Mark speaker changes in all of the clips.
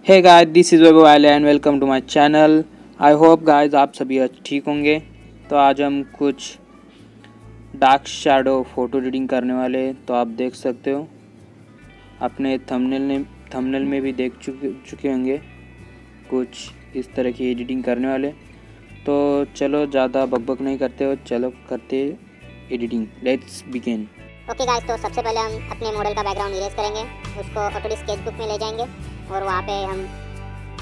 Speaker 1: Hey guys, this is VaibhavWayle and welcome to my channel. I hope guys आप सभी ठीक होंगे। तो आज हम कुछ डार्क शैडो फ़ोटो एडिटिंग करने वाले हैं। तो आप देख सकते हो अपने थंबनेल में भी देख चुके होंगे कुछ इस तरह की एडिटिंग करने वाले। तो चलो ज़्यादा बकबक नहीं करते हो, चलो करते editing. Let's begin.
Speaker 2: Okay guys, तो सबसे पहले हम अपने मॉडल का बैकग्राउंड इरेज करेंगे, उसको ऑटोडेस्क स्केचबुक में ले जाएंगे और वहाँ पे हम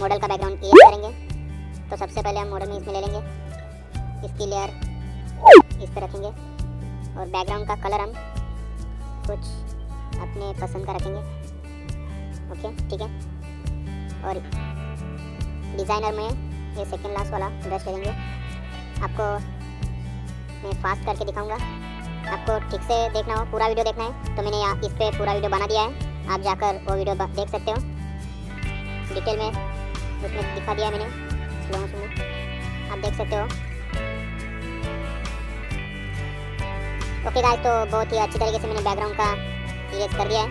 Speaker 2: मॉडल का बैकग्राउंड इरेज करेंगे। तो सबसे पहले हम मॉडल में इसमें ले लेंगे, इसकी लेयर इस पर रखेंगे और बैकग्राउंड का कलर हम कुछ अपने पसंद का रखेंगे। ओके ठीक है। और डिज़ाइनर में ये सेकेंड लास्ट वाला ब्रश ले लेंगे। आपको मैं फास्ट करके दिखाऊंगा, आपको ठीक से देखना हो, पूरा वीडियो देखना है तो मैंने यहाँ इस पर पूरा वीडियो बना दिया है, आप जाकर वो वीडियो देख सकते हो। डिटेल में उसमें दिखा दिया है मैंने स्लो मोशन में, आप देख सकते हो। ओके गाइस, तो बहुत ही अच्छी तरीके से मैंने बैकग्राउंड का इरेज कर दिया है,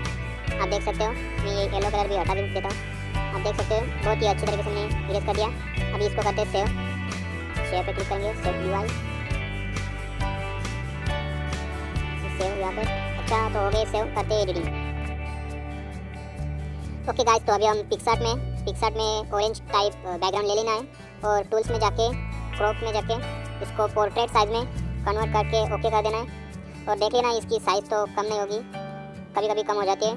Speaker 2: आप देख सकते हो। मैं ये येलो कलर भी हटा देता हूँ, आप देख सकते हो। बहुत ही अच्छी तरीके से मैंने इरेज कर दिया। अभी इसको करते हैं सेव पे क्लिक करेंगे, सेव UI सेव यहाँ पे। अच्छा, तो हो गए सेव, करते हैं एडिटिंग। ओके गाइस, तो अभी हम पिक्सआर्ट में ऑरेंज टाइप बैकग्राउंड ले लेना है और टूल्स में जाके क्रॉप में जाके इसको पोर्ट्रेट साइज में कन्वर्ट करके ओके कर देना है। और देख लेना इसकी साइज़ तो कम नहीं होगी, कभी कभी कम हो जाती है,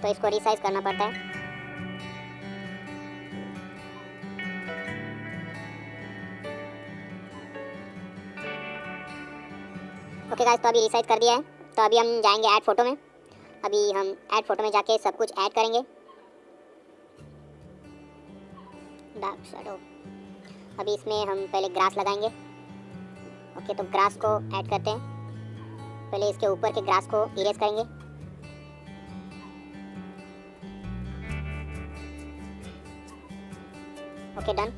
Speaker 2: तो इसको रीसाइज करना पड़ता है। ओके गाइस, तो अभी रीसाइज कर दिया है। तो अभी हम जाएंगे ऐड फोटो में। अभी हम ऐड फोटो में जाके सब कुछ ऐड करेंगे। डार्क शैडो, अभी इसमें हम पहले ग्रास लगाएंगे। ओके, तो ग्रास को ऐड करते हैं। पहले इसके ऊपर के ग्रास को इरेज करेंगे। Okay done.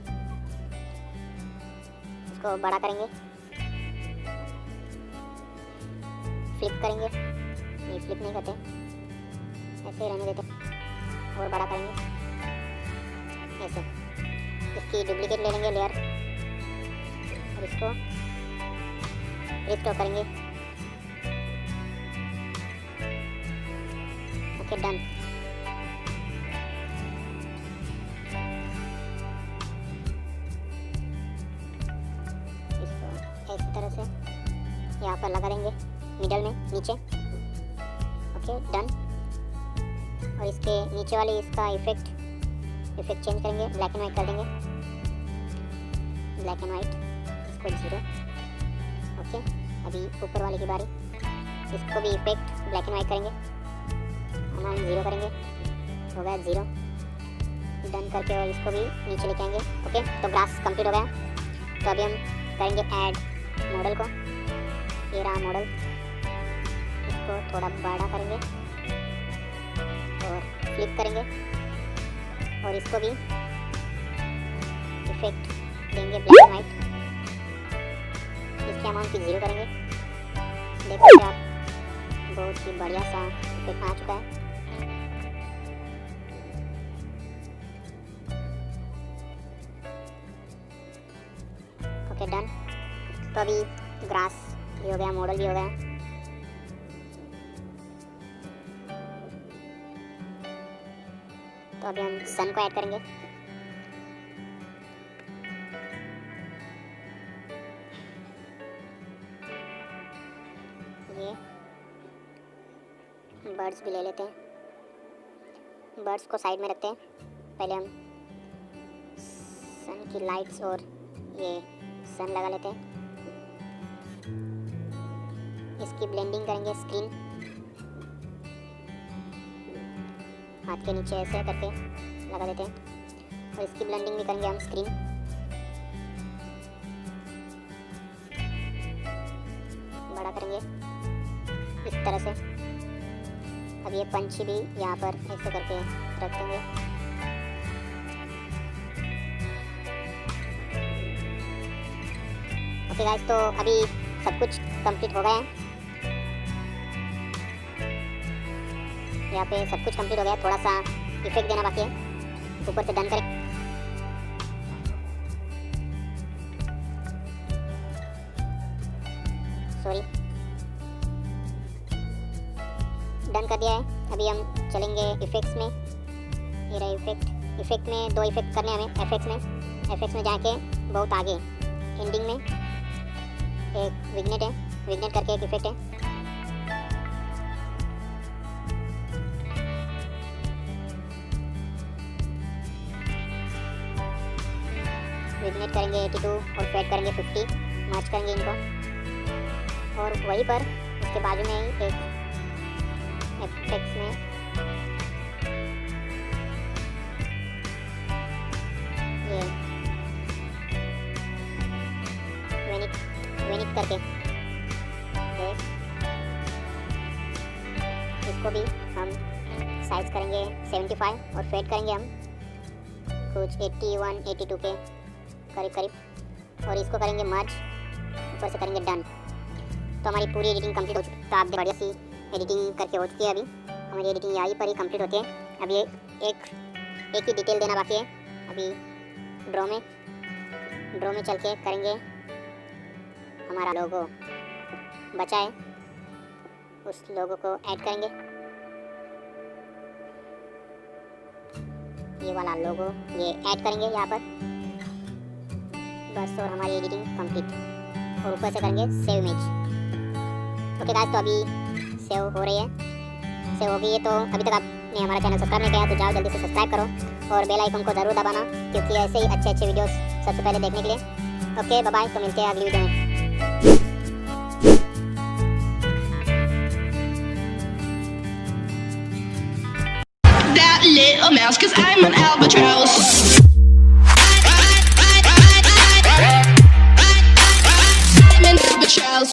Speaker 2: इसको बड़ा करेंगे, फ्लिप करेंगे, नहीं फ्लिप नहीं करते, ऐसे ही रहने देते, और बड़ा करेंगे ऐसे। इसकी डुप्लीकेट ले लेंगे लेयर और इसको रिस्टोर करेंगे। Okay done. इसको इस तरह से यहाँ पर लगा देंगे मिडल में नीचे। Okay done. और इसके नीचे वाली इसका इफेक्ट चेंज करेंगे, ब्लैक एंड वाइट कर देंगे, ब्लैक एंड वाइट, इसको 0। ओके, अभी ऊपर वाले की बारी, इसको भी इफेक्ट ब्लैक एंड वाइट करेंगे, हम 0 करेंगे, हो गया 0। डन करके और इसको भी नीचे लेके आएंगे। ओके, तो ग्रास कंप्लीट हो गया। तो अभी हम करेंगे ऐड मॉडल को, ये रहा मॉडल, इसको थोड़ा बड़ा करेंगे और फ्लिप करेंगे और इसको भी इफेक्ट देंगे ब्लैक एंड वाइट, इसके अमाउंट की 0 करेंगे। देख सकते हैं आप, बहुत ही बढ़िया सा इफेक्ट आ चुका है। Okay done. तो अभी ग्रास भी हो गया, मॉडल भी हो गया। तो अभी हम सन को ऐड करेंगे। ये बर्ड्स भी ले लेते हैं, बर्ड्स को साइड में रखते हैं। पहले हम सन की लाइट्स और ये सन लगा लेते हैं। इसकी ब्लेंडिंग करेंगे स्क्रीन, हाथ के नीचे ऐसे करके लगा देते हैं और इसकी ब्लेंडिंग भी करेंगे हम स्क्रीन। बड़ा करेंगे इस तरह से। अब ये पंछी भी यहाँ पर ऐसे करके रख देंगे। ओके गाइस, तो अभी सब कुछ कंप्लीट हो गया है। यहाँ पे सब कुछ कंप्लीट हो गया, थोड़ा सा इफेक्ट देना बाकी है। ऊपर से डन करें। सॉरी, डन कर दिया है। अभी हम चलेंगे इफेक्ट्स में। ये रहा इफेक्ट। इफेक्ट में 2 इफेक्ट करने हमें। एफएक्स में जाके बहुत आगे एंडिंग में एक विग्नेट है, विग्नेट करके एक इफेक्ट है। विग्नेट करेंगे 82 और फेड करेंगे 50, मैच करेंगे इनको। और वहीं पर उसके बाजू में ही एक एफएक्स में ये वेनिक करके इसको भी हम साइज करेंगे 75 और फेड करेंगे हम कुछ 81 82 के करीब। और इसको करेंगे मर्ज, ऊपर से करेंगे डन। तो हमारी पूरी एडिटिंग कंप्लीट हो चुकी है। तो आप बढ़िया सी एडिटिंग करके हो चुकी है। अभी हमारी एडिटिंग यहीं पर ही कंप्लीट होती है। अभी एक ही डिटेल देना बाकी है। अभी ड्रॉ में चल के करेंगे हमारा लोगो बचा है, उस लोगो को ऐड करेंगे। ये वाला लोगो ये ऐड करेंगे यहाँ पर बस। और हमारी एडिटिंग कंप्लीट। और ऊपर से करेंगे सेव इमेज। ओके गाइस, तो अभी सेव हो रही है। सेव हो गई है। तो अभी तक आपने हमारा चैनल सब्सक्राइब नहीं किया तो जाओ जल्दी से सब्सक्राइब करो और बेल आइकन को ज़रूर दबाना, क्योंकि ऐसे ही अच्छे वीडियोस सबसे पहले देखने के लिए। ओके बाय बाय, तो मिलते हैं अगली वीडियो में।
Speaker 3: That little mouse, 'cause I'm an albatross.